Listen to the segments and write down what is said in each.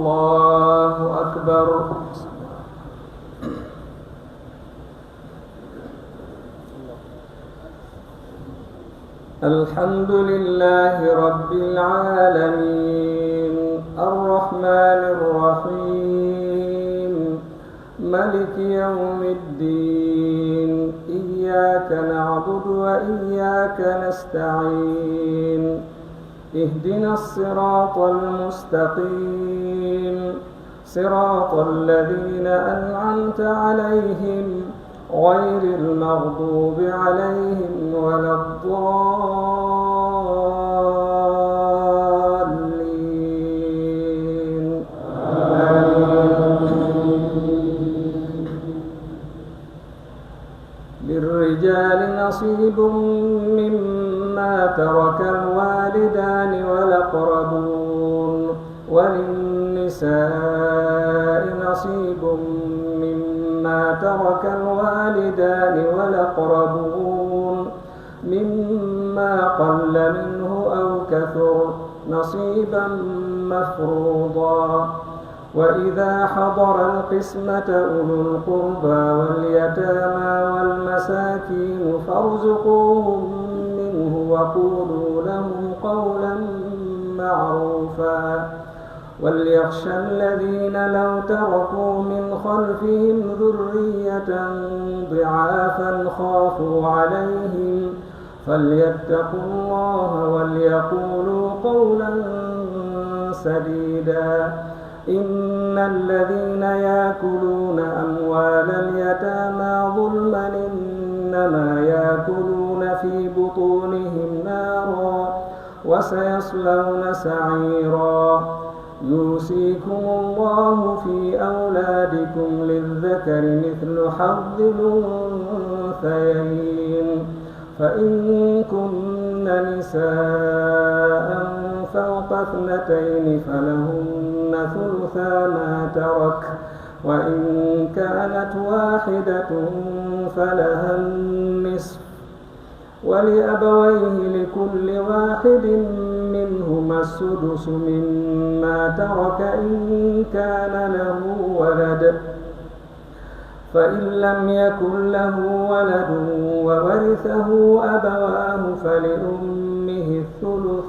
الله أكبر. الحمد لله رب العالمين الرحمن الرحيم ملك يوم الدين إياك نعبد وإياك نستعين اهدنا الصراط المستقيم صراط الذين أنعمت عليهم غير المغضوب عليهم ولا الضالين. للرجال نصيب مما ترك الوالدان والأقربون وللنساء نصيب مما ترك الوالدان والأقربون مما قل منه أو كثر نصيبا مفروضا. وإذا حضر القسمة أولو القربى واليتامى والمساكين فارزقوهم منه وقولوا لهم قولا معروفا. وليخشى الذين لو تركوا من خلفهم ذرية ضعافا خافوا عليهم فليتقوا الله وليقولوا قولا سديدا. إن الذين يأكلون أموال اليتامى ظلما إنما يأكلون في بطونهم نارا وسيصلون سعيرا. يوصيكم الله في أولادكم للذكر مثل حظ الأنثيين فإن كن نساء فوق 2 فلهن ثلثا ما ترك وإن كانت واحدة فلها النصف ولأبويه لكل واحد منهما السدس مما ترك إن كان له ولد فإن لم يكن له ولد وورثه أبواه فلأمه الثلث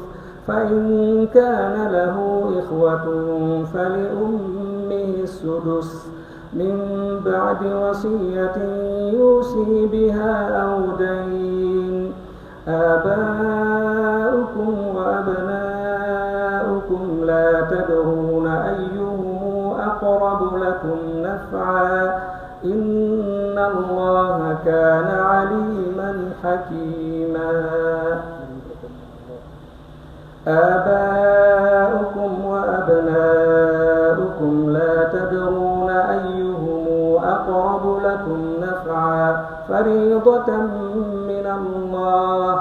فإن كان له إخوة فلأمه السدس من بعد وصية يوصي بها أو دين. آباؤكم وأبناؤكم لا تدرون أيهم أقرب لكم نفعا إن الله كان عليما حكيما. آباؤكم وأبناؤكم لا تدرون أيهم أقرب لكم نفعا فريضة من الله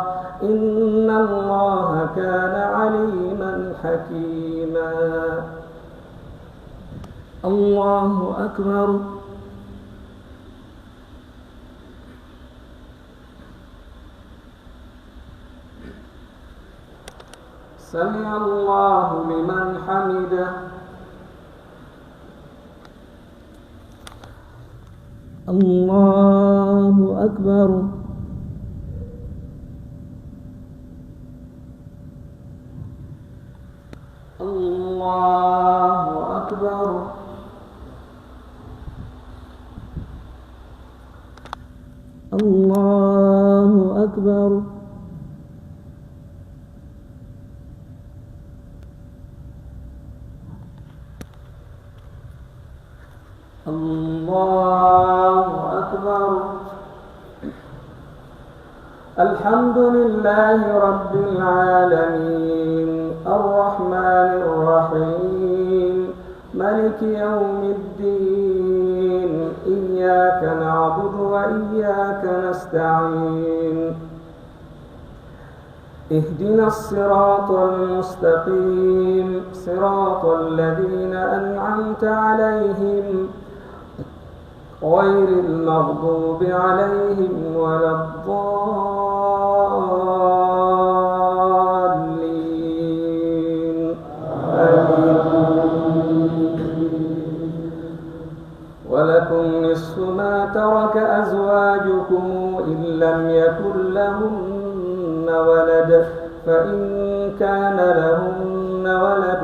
إن الله كان عليما حكيما. الله أكبر. سمع الله لمن حمده. الله أكبر. الله أكبر. الله أكبر. الله أكبر. الحمد لله رب العالمين الرحمن الرحيم ملك يوم الدين إياك نعبد وإياك نستعين اهدنا الصراط المستقيم صراط الذين أنعمت عليهم غير المغضوب عليهم ولا الضالين. آمين. ولكم نصف ما ترك أزواجكم إن لم يكن لهن ولد، فإن كان لهن ولد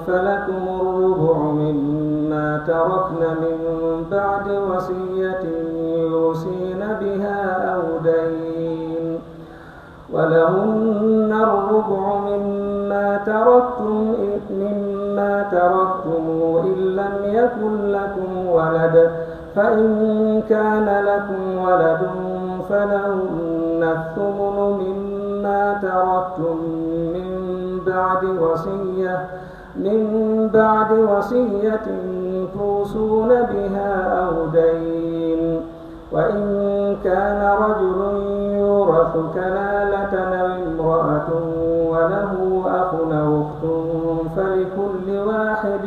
فلكم الربع مما تركن من بعد وصية يوصين بها أو دين، ولهن الربع مما تركتم إن لم يكن لكم ولد، فإن كان لكم ولد فلهن الثمن مما تركتم من بعد وصية توصون بها أو دين. وإن كان رجل يورث كلالة أو امرأة وله أخ أو أخت فلكل واحد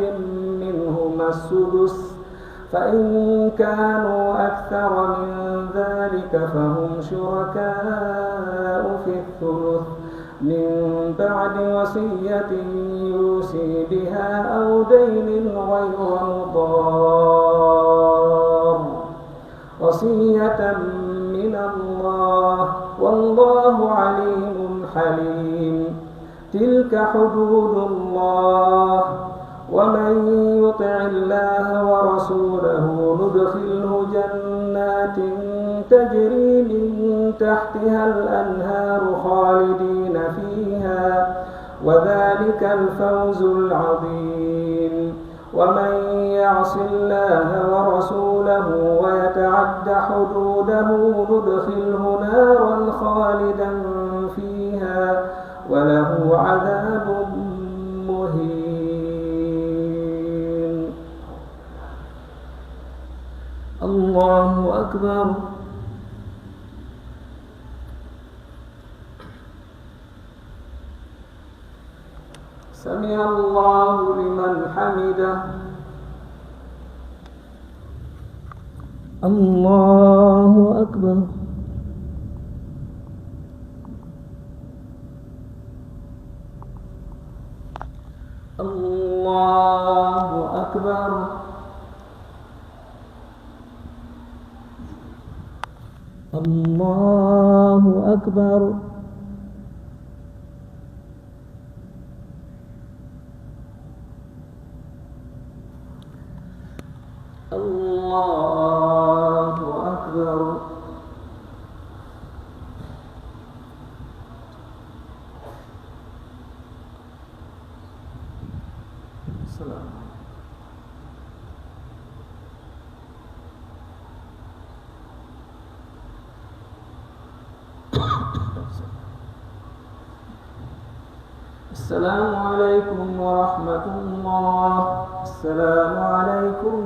منهما السدس، فإن كانوا أكثر من ذلك فهم شركاء في الثلث من بعد وصية يوصي بها أو دين غير مضار، وصية من الله والله عليم حليم. تلك حدود الله، ومن يطع الله ورسوله ندخله جنات تجري من تحتها الأنهار خالدين فيها، وذلك الفوز العظيم. ومن يعص الله ورسوله ويتعد حدوده ندخله نارا خالدا فيها وله عذاب مهين. الله أكبر. سمع الله لمن حمده. الله أكبر. الله أكبر. الله أكبر. الله أكبر. السلام. السلام عليكم ورحمة الله. السلام عليكم